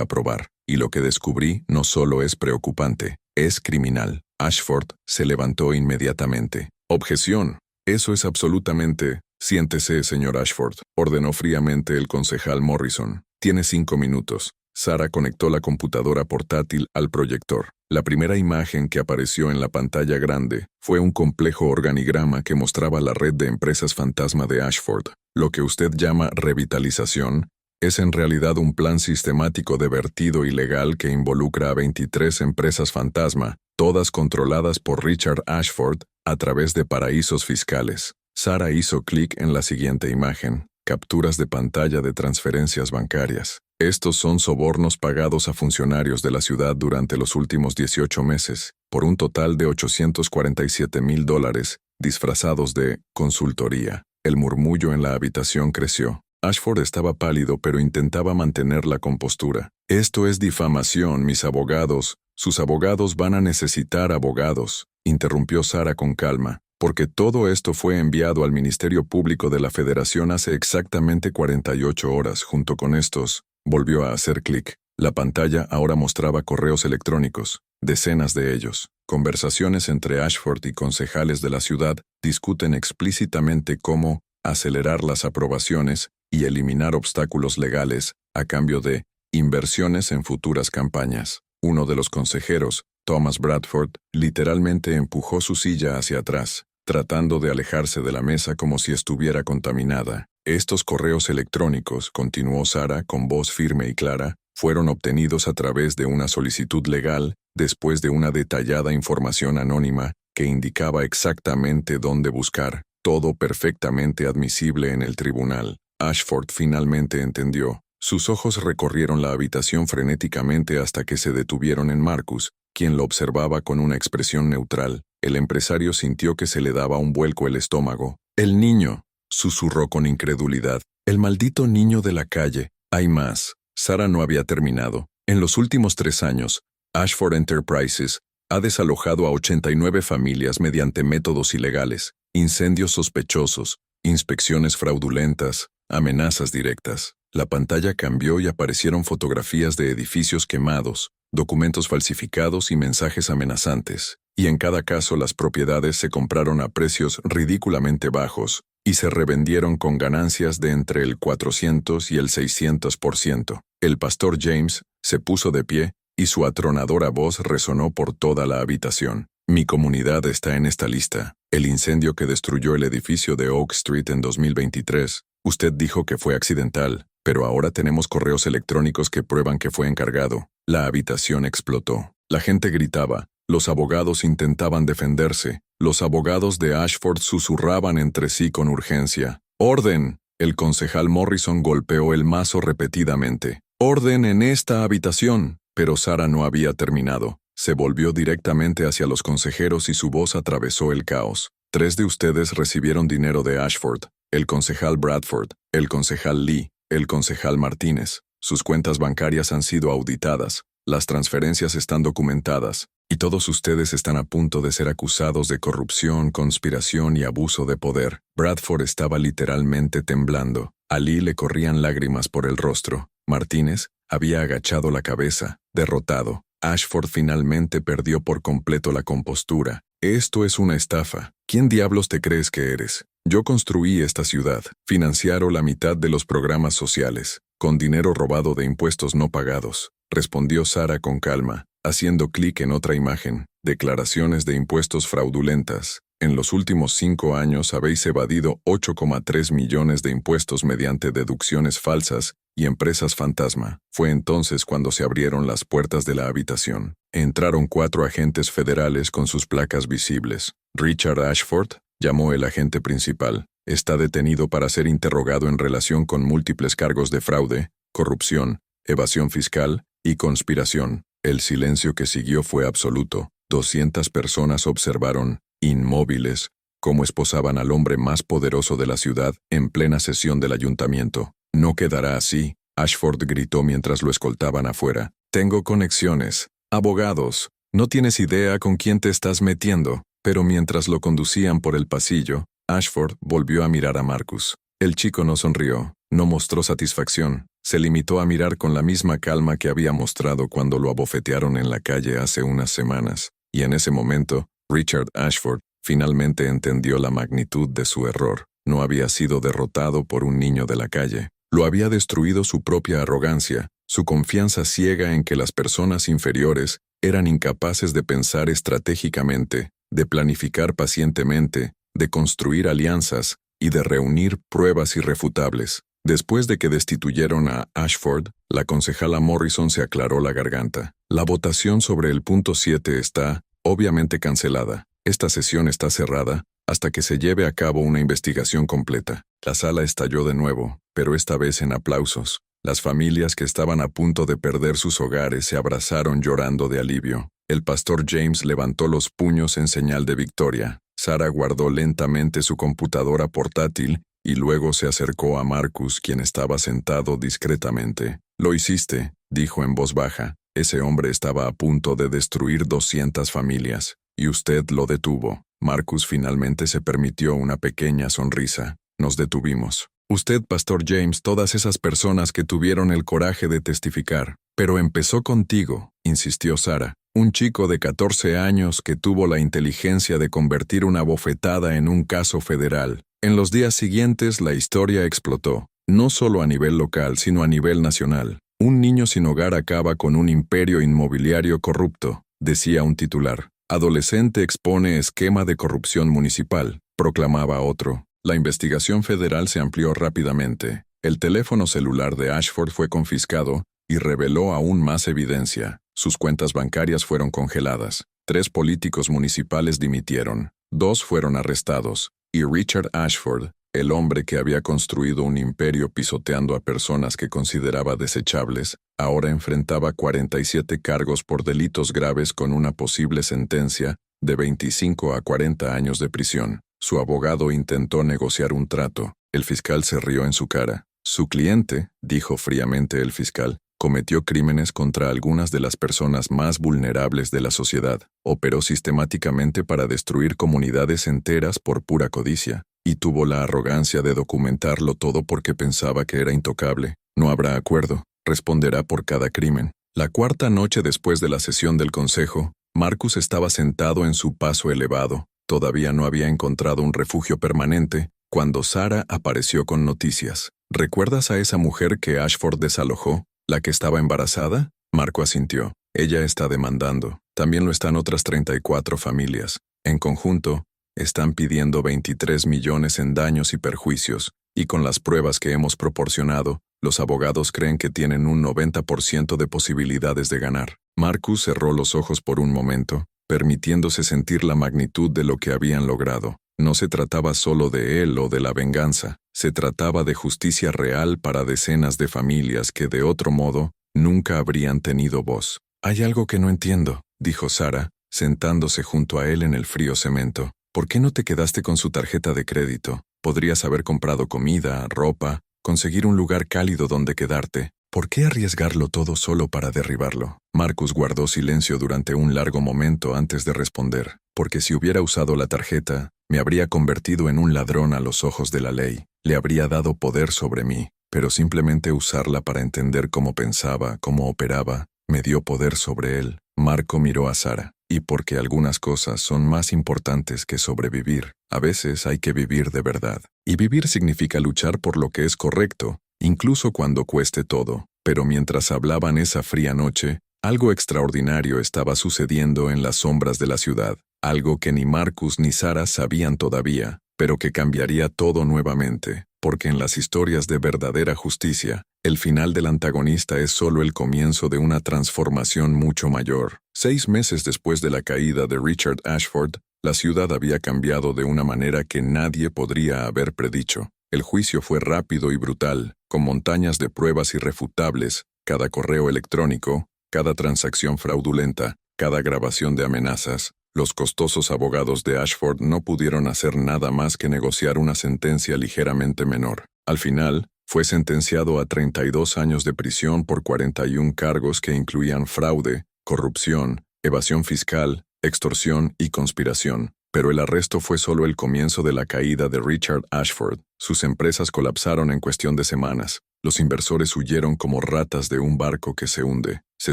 aprobar. Y lo que descubrí no solo es preocupante, es criminal». Ashford se levantó inmediatamente. «Objeción. Eso es absolutamente...». «Siéntese, señor Ashford», ordenó fríamente el concejal Morrison. «Tiene 5 minutos». Sarah conectó la computadora portátil al proyector. La primera imagen que apareció en la pantalla grande fue un complejo organigrama que mostraba la red de empresas fantasma de Ashford. Lo que usted llama revitalización es en realidad un plan sistemático de vertido ilegal que involucra a 23 empresas fantasma, todas controladas por Richard Ashford a través de paraísos fiscales. Sarah hizo clic en la siguiente imagen: capturas de pantalla de transferencias bancarias. Estos son sobornos pagados a funcionarios de la ciudad durante los últimos 18 meses, por un total de $847,000, disfrazados de consultoría. El murmullo en la habitación creció. Ashford estaba pálido pero intentaba mantener la compostura. «Esto es difamación, mis abogados. Sus abogados van a necesitar abogados», interrumpió Sarah con calma, «porque todo esto fue enviado al Ministerio Público de la Federación hace exactamente 48 horas junto con estos». Volvió a hacer clic. La pantalla ahora mostraba correos electrónicos, decenas de ellos. Conversaciones entre Ashford y concejales de la ciudad discuten explícitamente cómo acelerar las aprobaciones y eliminar obstáculos legales a cambio de inversiones en futuras campañas. Uno de los consejeros, Thomas Bradford, literalmente empujó su silla hacia atrás, tratando de alejarse de la mesa como si estuviera contaminada. «Estos correos electrónicos», continuó Sarah con voz firme y clara, «fueron obtenidos a través de una solicitud legal después de una detallada información anónima que indicaba exactamente dónde buscar, todo perfectamente admisible en el tribunal». Ashford finalmente entendió. Sus ojos recorrieron la habitación frenéticamente hasta que se detuvieron en Marcus, quien lo observaba con una expresión neutral. El empresario sintió que se le daba un vuelco el estómago. «El niño», susurró con incredulidad. «El maldito niño de la calle. Hay más». Sarah no había terminado. «En los últimos 3 años, Ashford Enterprises ha desalojado a 89 familias mediante métodos ilegales, incendios sospechosos, inspecciones fraudulentas, amenazas directas». La pantalla cambió y aparecieron fotografías de edificios quemados, documentos falsificados y mensajes amenazantes. Y en cada caso las propiedades se compraron a precios ridículamente bajos y se revendieron con ganancias de entre el 400 y el 600%. El pastor James se puso de pie y su atronadora voz resonó por toda la habitación. Mi comunidad está en esta lista. El incendio que destruyó el edificio de Oak Street en 2023. Usted dijo que fue accidental, pero ahora tenemos correos electrónicos que prueban que fue encargado. La habitación explotó. La gente gritaba. Los abogados intentaban defenderse. Los abogados de Ashford susurraban entre sí con urgencia. ¡Orden! El concejal Morrison golpeó el mazo repetidamente. ¡Orden en esta habitación! Pero Sarah no había terminado. Se volvió directamente hacia los consejeros y su voz atravesó el caos. 3 de ustedes recibieron dinero de Ashford. El concejal Bradford, el concejal Lee, el concejal Martínez. Sus cuentas bancarias han sido auditadas. Las transferencias están documentadas. Y todos ustedes están a punto de ser acusados de corrupción, conspiración y abuso de poder. Bradford estaba literalmente temblando. A Lee le corrían lágrimas por el rostro. Martínez había agachado la cabeza, derrotado. Ashford finalmente perdió por completo la compostura. Esto es una estafa. ¿Quién diablos te crees que eres? Yo construí esta ciudad. Financiaron la mitad de los programas sociales, con dinero robado de impuestos no pagados, respondió Sarah con calma, haciendo clic en otra imagen. Declaraciones de impuestos fraudulentas. En los últimos 5 años habéis evadido 8,3 millones de impuestos mediante deducciones falsas y empresas fantasma. Fue entonces cuando se abrieron las puertas de la habitación. Entraron 4 agentes federales con sus placas visibles. Richard Ashford, llamó el agente principal, está detenido para ser interrogado en relación con múltiples cargos de fraude, corrupción, evasión fiscal y conspiración. El silencio que siguió fue absoluto. 200 personas observaron, inmóviles, cómo esposaban al hombre más poderoso de la ciudad en plena sesión del ayuntamiento. No quedará así, Ashford gritó mientras lo escoltaban afuera. Tengo conexiones, abogados, no tienes idea con quién te estás metiendo. Pero mientras lo conducían por el pasillo, Ashford volvió a mirar a Marcus. El chico no sonrió, no mostró satisfacción, se limitó a mirar con la misma calma que había mostrado cuando lo abofetearon en la calle hace unas semanas. Y en ese momento, Richard Ashford finalmente entendió la magnitud de su error. No había sido derrotado por un niño de la calle. Lo había destruido su propia arrogancia, su confianza ciega en que las personas inferiores eran incapaces de pensar estratégicamente, de planificar pacientemente, de construir alianzas y de reunir pruebas irrefutables. Después de que destituyeron a Ashford, la concejala Morrison se aclaró la garganta. La votación sobre el punto 7 está, obviamente, cancelada. Esta sesión está cerrada hasta que se lleve a cabo una investigación completa. La sala estalló de nuevo, pero esta vez en aplausos. Las familias que estaban a punto de perder sus hogares se abrazaron llorando de alivio. El pastor James levantó los puños en señal de victoria. Sarah guardó lentamente su computadora portátil y luego se acercó a Marcus, quien estaba sentado discretamente. Lo hiciste, dijo en voz baja. Ese hombre estaba a punto de destruir 200 familias, y usted lo detuvo. Marcus finalmente se permitió una pequeña sonrisa. Nos detuvimos. Usted, Pastor James, todas esas personas que tuvieron el coraje de testificar. Pero empezó contigo, insistió Sarah, un chico de 14 años que tuvo la inteligencia de convertir una bofetada en un caso federal. En los días siguientes la historia explotó, no solo a nivel local, sino a nivel nacional. Un niño sin hogar acaba con un imperio inmobiliario corrupto, decía un titular. Adolescente expone esquema de corrupción municipal, proclamaba otro. La investigación federal se amplió rápidamente. El teléfono celular de Ashford fue confiscado y reveló aún más evidencia. Sus cuentas bancarias fueron congeladas. 3 políticos municipales dimitieron. 2 fueron arrestados. Y Richard Ashford, el hombre que había construido un imperio pisoteando a personas que consideraba desechables, ahora enfrentaba 47 cargos por delitos graves con una posible sentencia de 25 a 40 años de prisión. Su abogado intentó negociar un trato. El fiscal se rió en su cara. Su cliente, dijo fríamente el fiscal, cometió crímenes contra algunas de las personas más vulnerables de la sociedad. Operó sistemáticamente para destruir comunidades enteras por pura codicia, y tuvo la arrogancia de documentarlo todo porque pensaba que era intocable. No habrá acuerdo. Responderá por cada crimen. La 4ª noche después de la sesión del consejo, Marcus estaba sentado en su paso elevado. Todavía no había encontrado un refugio permanente cuando Sarah apareció con noticias. ¿Recuerdas a esa mujer que Ashford desalojó? ¿La que estaba embarazada? Marco asintió. Ella está demandando. También lo están otras 34 familias. En conjunto, están pidiendo 23 millones en daños y perjuicios, y con las pruebas que hemos proporcionado, los abogados creen que tienen un 90% de posibilidades de ganar. Marcus cerró los ojos por un momento, permitiéndose sentir la magnitud de lo que habían logrado. No se trataba solo de él o de la venganza, se trataba de justicia real para decenas de familias que de otro modo nunca habrían tenido voz. «Hay algo que no entiendo», dijo Sara, sentándose junto a él en el frío cemento. «¿Por qué no te quedaste con su tarjeta de crédito? Podrías haber comprado comida, ropa, conseguir un lugar cálido donde quedarte. ¿Por qué arriesgarlo todo solo para derribarlo?» Marcus guardó silencio durante un largo momento antes de responder. «Porque si hubiera usado la tarjeta, me habría convertido en un ladrón a los ojos de la ley. Le habría dado poder sobre mí, pero simplemente usarla para entender cómo pensaba, cómo operaba, me dio poder sobre él». Marco miró a Sara. «Y porque algunas cosas son más importantes que sobrevivir. A veces hay que vivir de verdad. Y vivir significa luchar por lo que es correcto, incluso cuando cueste todo». Pero mientras hablaban esa fría noche, algo extraordinario estaba sucediendo en las sombras de la ciudad. Algo que ni Marcus ni Sara sabían todavía, pero que cambiaría todo nuevamente. Porque en las historias de verdadera justicia, el final del antagonista es solo el comienzo de una transformación mucho mayor. 6 meses después de la caída de Richard Ashford, la ciudad había cambiado de una manera que nadie podría haber predicho. El juicio fue rápido y brutal, con montañas de pruebas irrefutables, cada correo electrónico, cada transacción fraudulenta, cada grabación de amenazas. Los costosos abogados de Ashford no pudieron hacer nada más que negociar una sentencia ligeramente menor. Al final, fue sentenciado a 32 años de prisión por 41 cargos que incluían fraude, corrupción, evasión fiscal, extorsión y conspiración. Pero el arresto fue solo el comienzo de la caída de Richard Ashford. Sus empresas colapsaron en cuestión de semanas. Los inversores huyeron como ratas de un barco que se hunde. Se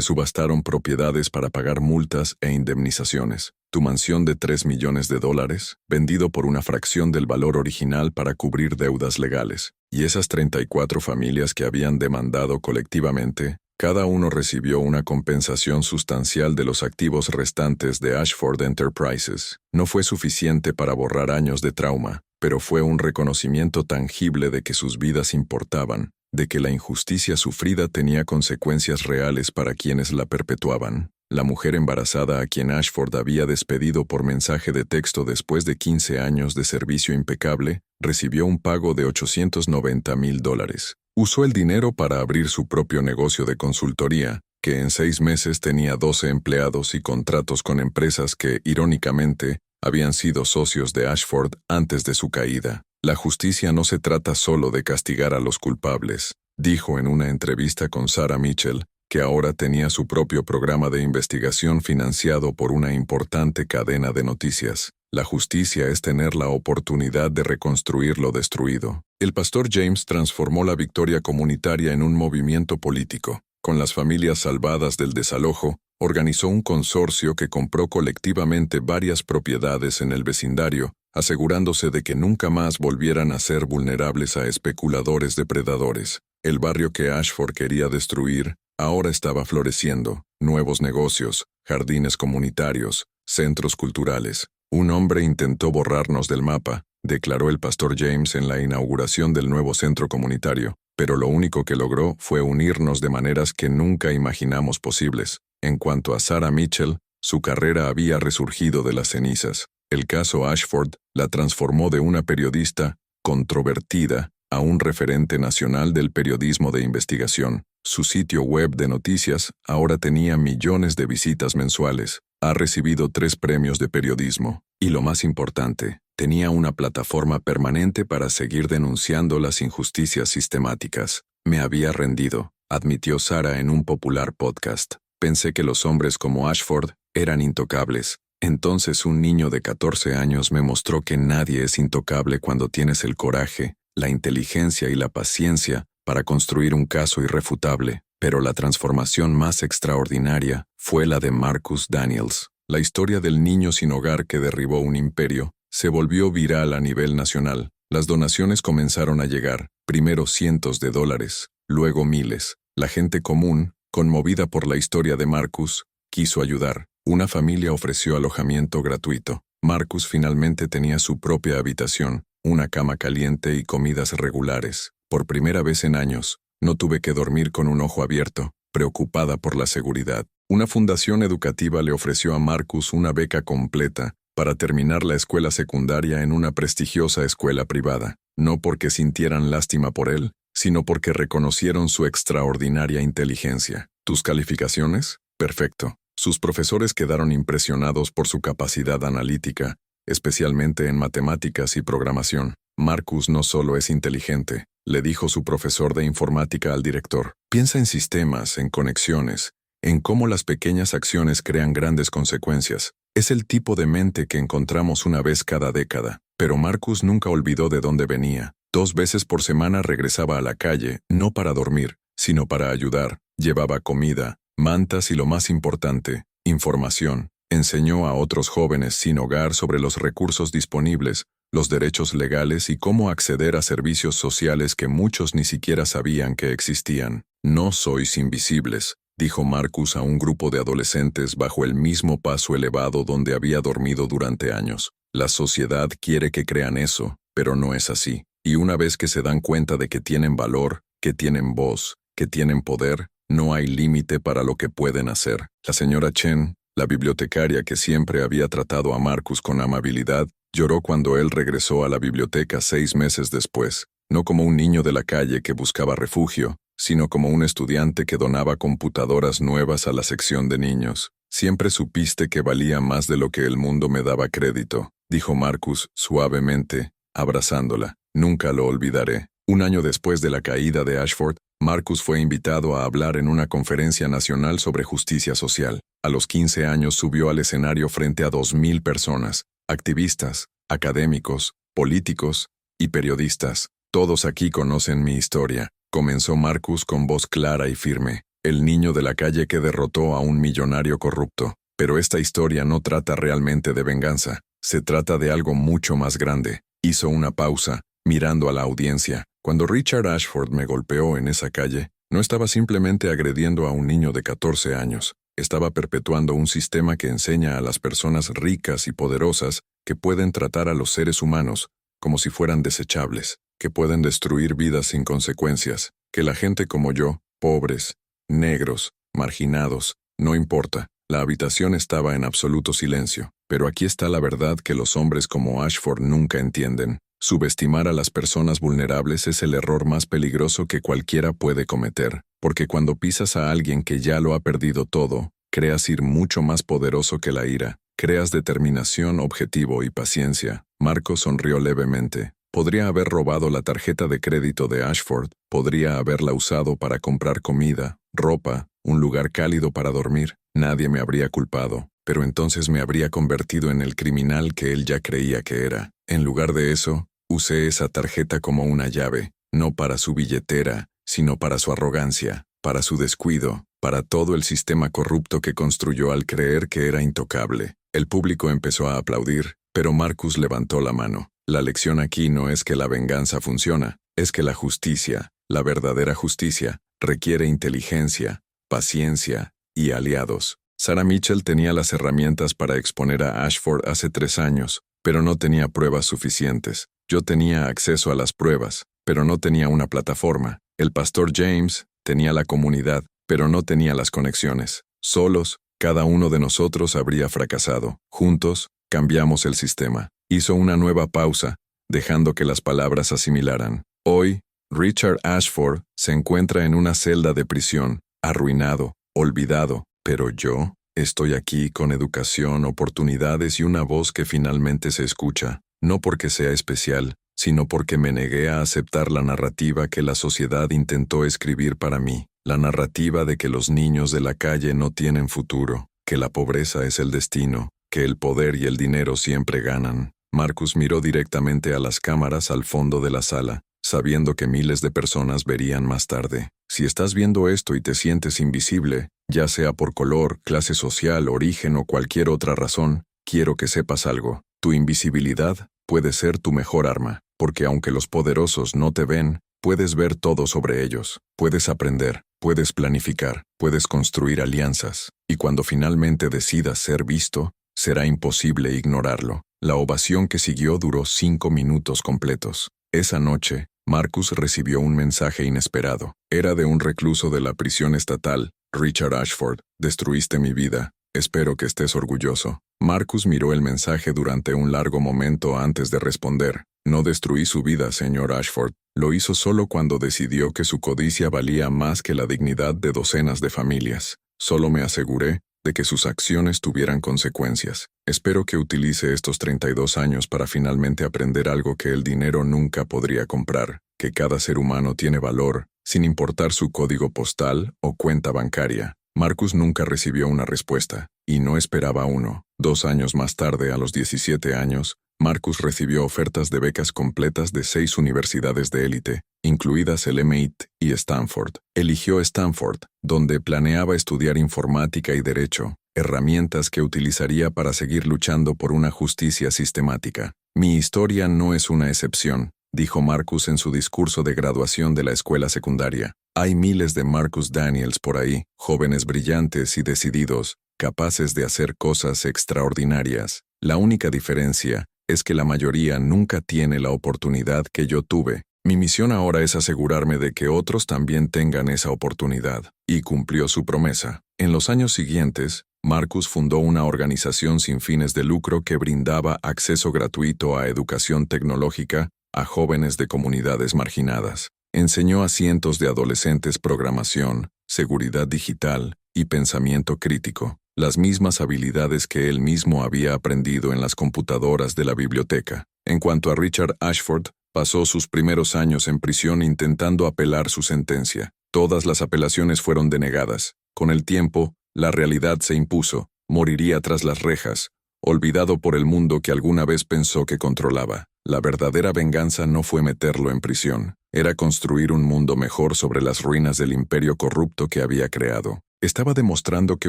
subastaron propiedades para pagar multas e indemnizaciones. Tu mansión de $3 millones, vendido por una fracción del valor original para cubrir deudas legales. Y esas 34 familias que habían demandado colectivamente, cada uno recibió una compensación sustancial de los activos restantes de Ashford Enterprises. No fue suficiente para borrar años de trauma, pero fue un reconocimiento tangible de que sus vidas importaban, de que la injusticia sufrida tenía consecuencias reales para quienes la perpetuaban. La mujer embarazada a quien Ashford había despedido por mensaje de texto después de 15 años de servicio impecable, recibió un pago de $890,000. Usó el dinero para abrir su propio negocio de consultoría, que en 6 meses tenía 12 empleados y contratos con empresas que, irónicamente, habían sido socios de Ashford antes de su caída. La justicia no se trata solo de castigar a los culpables, dijo en una entrevista con Sarah Mitchell, que ahora tenía su propio programa de investigación financiado por una importante cadena de noticias. La justicia es tener la oportunidad de reconstruir lo destruido. El pastor James transformó la victoria comunitaria en un movimiento político. Con las familias salvadas del desalojo, organizó un consorcio que compró colectivamente varias propiedades en el vecindario, asegurándose de que nunca más volvieran a ser vulnerables a especuladores depredadores. El barrio que Ashford quería destruir ahora estaba floreciendo. Nuevos negocios, jardines comunitarios, centros culturales. «Un hombre intentó borrarnos del mapa», declaró el pastor James en la inauguración del nuevo centro comunitario, pero lo único que logró fue unirnos de maneras que nunca imaginamos posibles. En cuanto a Sarah Mitchell, su carrera había resurgido de las cenizas. El caso Ashford la transformó de una periodista controvertida a un referente nacional del periodismo de investigación. Su sitio web de noticias ahora tenía millones de visitas mensuales. Ha recibido 3 premios de periodismo. Y lo más importante, tenía una plataforma permanente para seguir denunciando las injusticias sistemáticas. «Me había rendido», admitió Sara en un popular podcast. «Pensé que los hombres como Ashford eran intocables. Entonces un niño de 14 años me mostró que nadie es intocable cuando tienes el coraje, la inteligencia y la paciencia para construir un caso irrefutable». Pero la transformación más extraordinaria fue la de Marcus Daniels. La historia del niño sin hogar que derribó un imperio se volvió viral a nivel nacional. Las donaciones comenzaron a llegar, primero cientos de dólares, luego miles. La gente común, conmovida por la historia de Marcus, Quiso ayudar. Una familia ofreció alojamiento gratuito. Marcus finalmente tenía su propia habitación, una cama caliente y comidas regulares. Por primera vez en años, no tuve que dormir con un ojo abierto, preocupada por la seguridad. Una fundación educativa le ofreció a Marcus una beca completa para terminar la escuela secundaria en una prestigiosa escuela privada, no porque sintieran lástima por él, sino porque reconocieron su extraordinaria inteligencia. ¿Tus calificaciones? Perfecto. Sus profesores quedaron impresionados por su capacidad analítica, especialmente en matemáticas y programación. Marcus no solo es inteligente, le dijo su profesor de informática al director. Piensa en sistemas, en conexiones, en cómo las pequeñas acciones crean grandes consecuencias. Es el tipo de mente que encontramos una vez cada década. Pero Marcus nunca olvidó de dónde venía. 2 veces por semana regresaba a la calle, no para dormir, sino para ayudar. Llevaba comida, mantas y lo más importante, información. Enseñó a otros jóvenes sin hogar sobre los recursos disponibles, los derechos legales y cómo acceder a servicios sociales que muchos ni siquiera sabían que existían. No sois invisibles, dijo Marcus a un grupo de adolescentes bajo el mismo paso elevado donde había dormido durante años. La sociedad quiere que crean eso, pero no es así. Y una vez que se dan cuenta de que tienen valor, que tienen voz, que tienen poder, no hay límite para lo que pueden hacer. La señora Chen, la bibliotecaria que siempre había tratado a Marcus con amabilidad, lloró cuando él regresó a la biblioteca 6 meses después, no como un niño de la calle que buscaba refugio, sino como un estudiante que donaba computadoras nuevas a la sección de niños. Siempre supiste que valía más de lo que el mundo me daba crédito, dijo Marcus suavemente, abrazándola. Nunca lo olvidaré. Un año después de la caída de Ashford, Marcus fue invitado a hablar en una conferencia nacional sobre justicia social. A los 15 años subió al escenario frente a 2,000 personas, activistas, académicos, políticos y periodistas. Todos aquí conocen mi historia, comenzó Marcus con voz clara y firme. El niño de la calle que derrotó a un millonario corrupto. Pero esta historia no trata realmente de venganza, se trata de algo mucho más grande. Hizo una pausa, mirando a la audiencia. Cuando Richard Ashford me golpeó en esa calle, no estaba simplemente agrediendo a un niño de 14 años, estaba perpetuando un sistema que enseña a las personas ricas y poderosas que pueden tratar a los seres humanos como si fueran desechables, que pueden destruir vidas sin consecuencias, que la gente como yo, pobres, negros, marginados, no importa. La habitación estaba en absoluto silencio, pero aquí está la verdad que los hombres como Ashford nunca entienden. Subestimar a las personas vulnerables es el error más peligroso que cualquiera puede cometer, porque cuando pisas a alguien que ya lo ha perdido todo, creas ir mucho más poderoso que la ira, creas determinación, objetivo y paciencia. Marco sonrió levemente. Podría haber robado la tarjeta de crédito de Ashford, podría haberla usado para comprar comida, ropa, un lugar cálido para dormir. Nadie me habría culpado, pero entonces me habría convertido en el criminal que él ya creía que era. En lugar de eso, usé esa tarjeta como una llave, no para su billetera, sino para su arrogancia, para su descuido, para todo el sistema corrupto que construyó al creer que era intocable. El público empezó a aplaudir, pero Marcus levantó la mano. La lección aquí no es que la venganza funciona, es que la justicia, la verdadera justicia, requiere inteligencia, paciencia y aliados. Sarah Mitchell tenía las herramientas para exponer a Ashford hace 3 años, pero no tenía pruebas suficientes. Yo tenía acceso a las pruebas, pero no tenía una plataforma. El pastor James tenía la comunidad, pero no tenía las conexiones. Solos, cada uno de nosotros habría fracasado. Juntos, cambiamos el sistema. Hizo una nueva pausa, dejando que las palabras asimilaran. Hoy, Richard Ashford se encuentra en una celda de prisión, arruinado, olvidado, pero yo estoy aquí con educación, oportunidades y una voz que finalmente se escucha, no porque sea especial, sino porque me negué a aceptar la narrativa que la sociedad intentó escribir para mí, la narrativa de que los niños de la calle no tienen futuro, que la pobreza es el destino, que el poder y el dinero siempre ganan. Marcus miró directamente a las cámaras al fondo de la sala, sabiendo que miles de personas verían más tarde. Si estás viendo esto y te sientes invisible, ya sea por color, clase social, origen o cualquier otra razón, quiero que sepas algo. Tu invisibilidad puede ser tu mejor arma, porque aunque los poderosos no te ven, puedes ver todo sobre ellos. Puedes aprender, puedes planificar, puedes construir alianzas. y cuando finalmente decidas ser visto, será imposible ignorarlo. La ovación que siguió duró 5 minutos completos. Esa noche, Marcus recibió un mensaje inesperado. Era de un recluso de la prisión estatal. Richard Ashford, destruiste mi vida. Espero que estés orgulloso. Marcus miró el mensaje durante un largo momento antes de responder. No destruí su vida, señor Ashford. Lo hizo solo cuando decidió que su codicia valía más que la dignidad de docenas de familias. Solo me aseguré de que sus acciones tuvieran consecuencias. Espero que utilice estos 32 años para finalmente aprender algo que el dinero nunca podría comprar, que cada ser humano tiene valor, sin importar su código postal o cuenta bancaria. Marcus nunca recibió una respuesta, y no esperaba uno. 2 años más tarde, a los 17 años, Marcus recibió ofertas de becas completas de 6 universidades de élite, incluidas el MIT y Stanford. Eligió Stanford, donde planeaba estudiar informática y derecho, herramientas que utilizaría para seguir luchando por una justicia sistemática. Mi historia no es una excepción, dijo Marcus en su discurso de graduación de la escuela secundaria. Hay miles de Marcus Daniels por ahí, jóvenes brillantes y decididos, capaces de hacer cosas extraordinarias. La única diferencia es que la mayoría nunca tiene la oportunidad que yo tuve. Mi misión ahora es asegurarme de que otros también tengan esa oportunidad, y cumplió su promesa. En los años siguientes, Marcus fundó una organización sin fines de lucro que brindaba acceso gratuito a educación tecnológica a jóvenes de comunidades marginadas. Enseñó a cientos de adolescentes programación, seguridad digital y pensamiento crítico, las mismas habilidades que él mismo había aprendido en las computadoras de la biblioteca. En cuanto a Richard Ashford, pasó sus primeros años en prisión intentando apelar su sentencia. Todas las apelaciones fueron denegadas. Con el tiempo, la realidad se impuso. Moriría tras las rejas, olvidado por el mundo que alguna vez pensó que controlaba. La verdadera venganza no fue meterlo en prisión, era construir un mundo mejor sobre las ruinas del imperio corrupto que había creado. Estaba demostrando que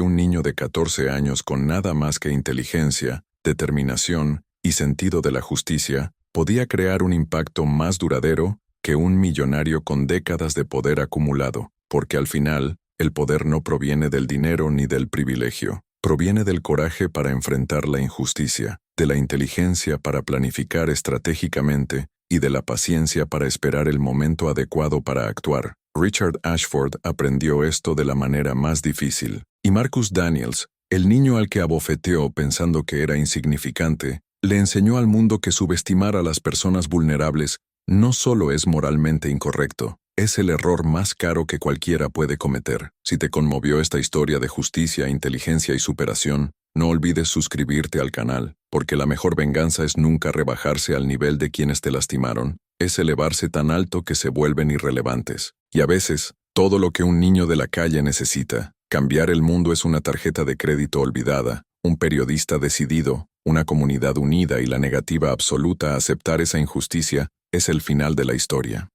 un niño de 14 años con nada más que inteligencia, determinación y sentido de la justicia, podía crear un impacto más duradero que un millonario con décadas de poder acumulado, porque al final, el poder no proviene del dinero ni del privilegio. Proviene del coraje para enfrentar la injusticia, de la inteligencia para planificar estratégicamente y de la paciencia para esperar el momento adecuado para actuar. Richard Ashford aprendió esto de la manera más difícil. Y Marcus Daniels, el niño al que abofeteó pensando que era insignificante, le enseñó al mundo que subestimar a las personas vulnerables no solo es moralmente incorrecto, es el error más caro que cualquiera puede cometer. Si te conmovió esta historia de justicia, inteligencia y superación, no olvides suscribirte al canal, porque la mejor venganza es nunca rebajarse al nivel de quienes te lastimaron, es elevarse tan alto que se vuelven irrelevantes. Y a veces, todo lo que un niño de la calle necesita. Cambiar el mundo es una tarjeta de crédito olvidada, un periodista decidido, una comunidad unida y la negativa absoluta a aceptar esa injusticia es el final de la historia.